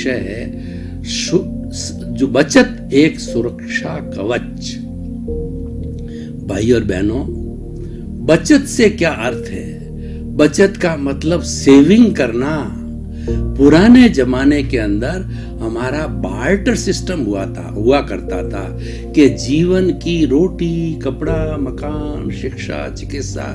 विषय है जो बचत एक सुरक्षा कवच। भाई और बहनों, बचत से क्या अर्थ है? बचत का मतलब सेविंग करना। पुराने जमाने के अंदर हमारा बार्टर सिस्टम हुआ करता था कि जीवन की रोटी, कपड़ा, मकान, शिक्षा, चिकित्सा,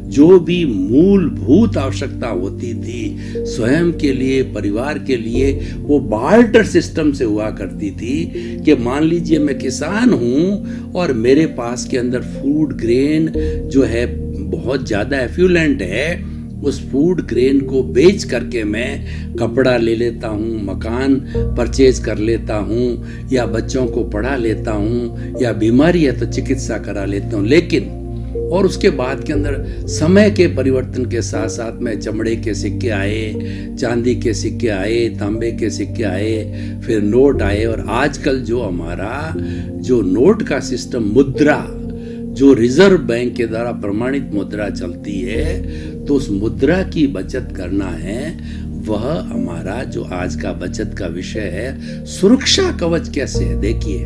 जो भी मूलभूत आवश्यकता होती थी स्वयं के लिए, परिवार के लिए, वो बार्टर सिस्टम से हुआ करती थी। कि मान लीजिए मैं किसान हूं और मेरे पास के अंदर फूड ग्रेन जो है बहुत ज्यादा एफ्लुएंट है, उस फूड ग्रेन को बेच करके मैं कपड़ा ले लेता हूँ, मकान परचेज कर लेता हूँ, या बच्चों को पढ़ा लेता हूँ, या बीमारी है तो चिकित्सा करा लेता हूँ। लेकिन और उसके बाद के अंदर समय के परिवर्तन के साथ साथ में चमड़े के सिक्के आए, चांदी के सिक्के आए, तांबे के सिक्के आए, फिर नोट आए, और आजकल जो हमारा जो नोट का सिस्टम, मुद्रा जो रिजर्व बैंक के द्वारा प्रमाणित मुद्रा चलती है, तो उस मुद्रा की बचत करना है। वह हमारा जो आज का बचत का विषय है। सुरक्षा कवच कैसे है? देखिए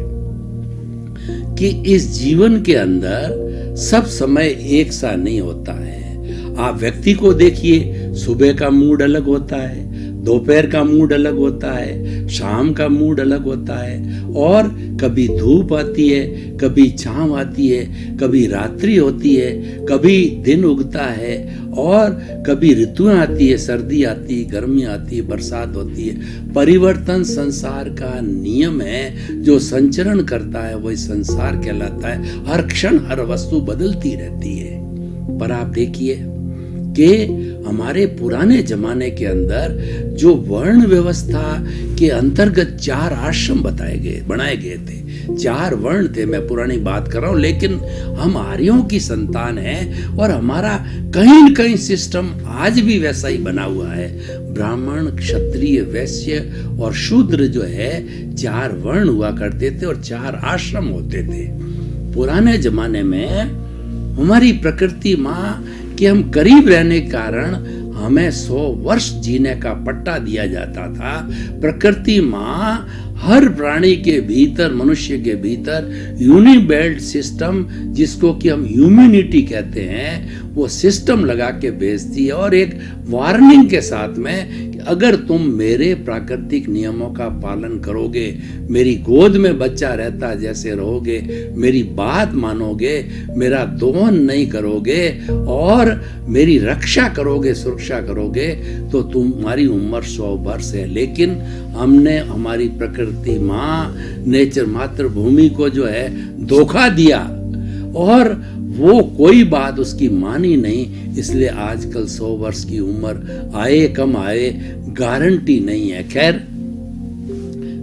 कि इस जीवन के अंदर सब समय एक सा नहीं होता है। आप व्यक्ति को देखिए, सुबह का मूड अलग होता है, दोपहर का मूड अलग होता है, शाम का मूड अलग होता है, और कभी धूप आती है, कभी छांव आती है, कभी रात्रि होती है, कभी दिन उगता है, और कभी ऋतुएं आती है, सर्दी आती है, गर्मी आती है, बरसात होती है। परिवर्तन संसार का नियम है। जो संचरण करता है वही संसार कहलाता है। हर क्षण हर वस्तु बदलती रहती है। पर आप देखिए कि हमारे पुराने जमाने के अंदर जो वर्ण व्यवस्था के अंतर्गत 4 आश्रम बनाए गए थे, 4 वर्ण थे। मैं पुरानी बात कर रहा हूं, लेकिन हम आर्यों की संतान हैं और हमारा कहीं न कहीं सिस्टम आज भी वैसा ही बना हुआ है। ब्राह्मण, क्षत्रिय, वैश्य और शूद्र जो है 4 वर्ण हुआ करते थे और 4 आश्रम होते थे। पुराने जमाने में हमारी प्रकृति माँ कि हम करीब रहने के कारण हमें 100 वर्ष जीने का पट्टा दिया जाता था। प्रकृति माँ हर प्राणी के भीतर, मनुष्य के भीतर यूनिबेल्ट सिस्टम, जिसको कि हम ह्यूमैनिटी कहते हैं, वो सिस्टम लगा के भेजती है, और एक वार्निंग के साथ में अगर तुम मेरे प्राकृतिक नियमों का पालन करोगे, मेरी गोद में बच्चा रहता जैसे रहोगे, मेरी बात मानोगे, मेरा दोहन नहीं करोगे और मेरी रक्षा करोगे, सुरक्षा करोगे, तो तुम्हारी उम्र 100 वर्ष है। लेकिन हमने हमारी प्रकृति माँ, नेचर, मातृभूमि को जो है धोखा दिया और वो कोई बात उसकी मानी नहीं। इसलिए आजकल 100 वर्ष की उम्र आए कम आए गारंटी नहीं है। खैर,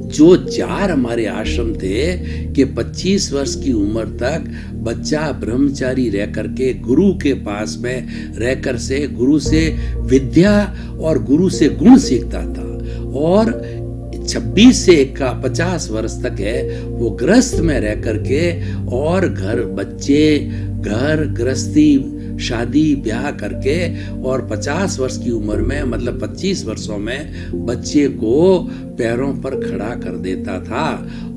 जो 4 हमारे आश्रम थे कि 25 वर्ष की उम्र तक बच्चा ब्रह्मचारी रह करके गुरु के पास में रहकर से गुरु से विद्या और गुरु से गुण सीखता था, और 26 से 50 वर्ष तक है वो गृहस्थ में रह करके और घर गृहस्थी, शादी ब्याह करके, और 50 वर्ष की उम्र में, मतलब 25 वर्षों में बच्चे को पैरों पर खड़ा कर देता था।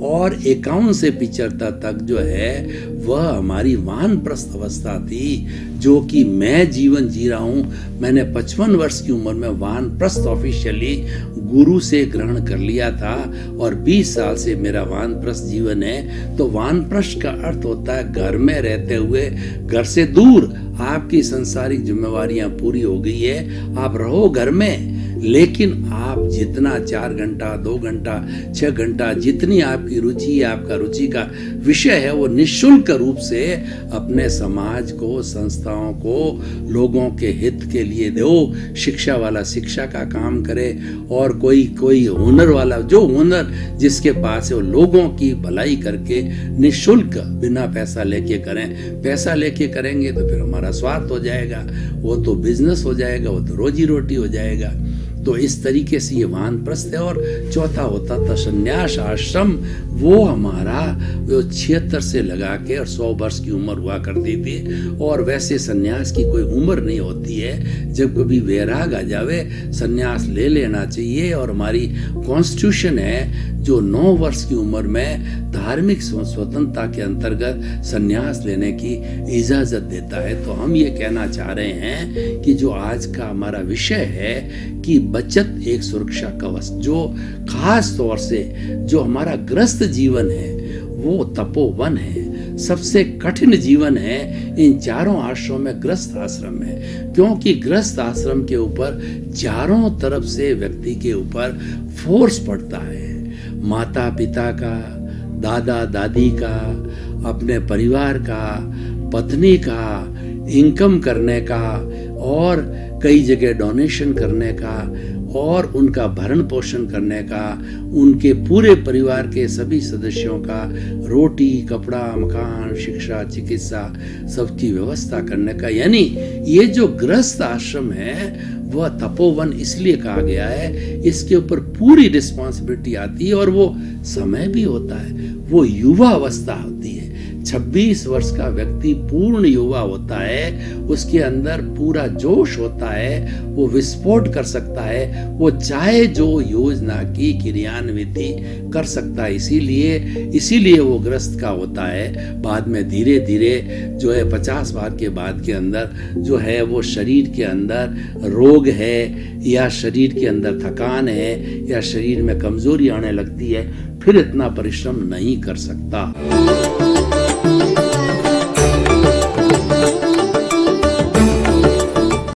और 51 से 75 तक जो है वह हमारी वानप्रस्थ अवस्था थी, जो कि मैं जीवन जी रहा हूँ। मैंने 55 वर्ष की उम्र में वानप्रस्थ ऑफिशियली गुरु से ग्रहण कर लिया था, और 20 साल से मेरा वानप्रस्थ जीवन है। तो वानप्रस्थ का अर्थ होता है घर में रहते हुए, घर से दूर, आपकी सांसारिक जिम्मेवारियां पूरी हो गई है, आप रहो घर में, लेकिन आप जितना 4 घंटा, 2 घंटा, 6 घंटा, जितनी आपकी रुचि है, आपका रुचि का विषय है, वो निःशुल्क रूप से अपने समाज को, संस्थाओं को, लोगों के हित के लिए दो। शिक्षा वाला शिक्षा का काम करे, और कोई हुनर वाला, जो हुनर जिसके पास है, वो लोगों की भलाई करके निःशुल्क बिना पैसा लेके करें। पैसा लेके करेंगे तो फिर हमारा स्वार्थ हो जाएगा, वो तो बिजनेस हो जाएगा, वो तो रोजी रोटी हो जाएगा। तो इस तरीके से ये वानप्रस्थ है। और चौथा होता था संन्यास आश्रम, वो हमारा 76 से लगा के और 100 वर्ष की उम्र हुआ करती थी। और वैसे संन्यास की कोई उम्र नहीं होती है, जब कभी वैराग आ जावे संन्यास ले लेना चाहिए। और हमारी कॉन्स्टिट्यूशन है जो 9 वर्ष की उम्र में धार्मिक स्वतंत्रता के अंतर्गत संन्यास लेने की इजाजत देता है। तो हम ये कहना चाह रहे हैं कि जो आज का हमारा विषय है कि बचत एक सुरक्षा कवच, जो खास तौर से जो हमारा ग्रस्त जीवन है वो तपोवन है, सबसे कठिन जीवन है इन चारों आश्रमों में ग्रस्त आश्रम है। क्योंकि ग्रस्त आश्रम के ऊपर चारों तरफ से व्यक्ति के ऊपर फोर्स पड़ता है, माता पिता का, दादा दादी का, अपने परिवार का, पत्नी का, इनकम करने का और कई जगह डोनेशन करने का और उनका भरण पोषण करने का, उनके पूरे परिवार के सभी सदस्यों का रोटी, कपड़ा, मकान, शिक्षा, चिकित्सा सबकी व्यवस्था करने का। यानी ये जो गृहस्थ आश्रम है वह तपोवन इसलिए कहा गया है, इसके ऊपर पूरी रिस्पॉन्सिबिलिटी आती है और वो समय भी होता है, वो युवा अवस्था होती है। 26 वर्ष का व्यक्ति पूर्ण युवा होता है, उसके अंदर पूरा जोश होता है, वो विस्फोट कर सकता है, वो चाहे जो योजना की क्रियान्विति कर सकता है। इसीलिए वो ग्रस्त का होता है। बाद में धीरे धीरे जो है 50 बार के बाद के अंदर जो है वो शरीर के अंदर रोग है या शरीर के अंदर थकान है या शरीर में कमजोरी आने लगती है, फिर इतना परिश्रम नहीं कर सकता।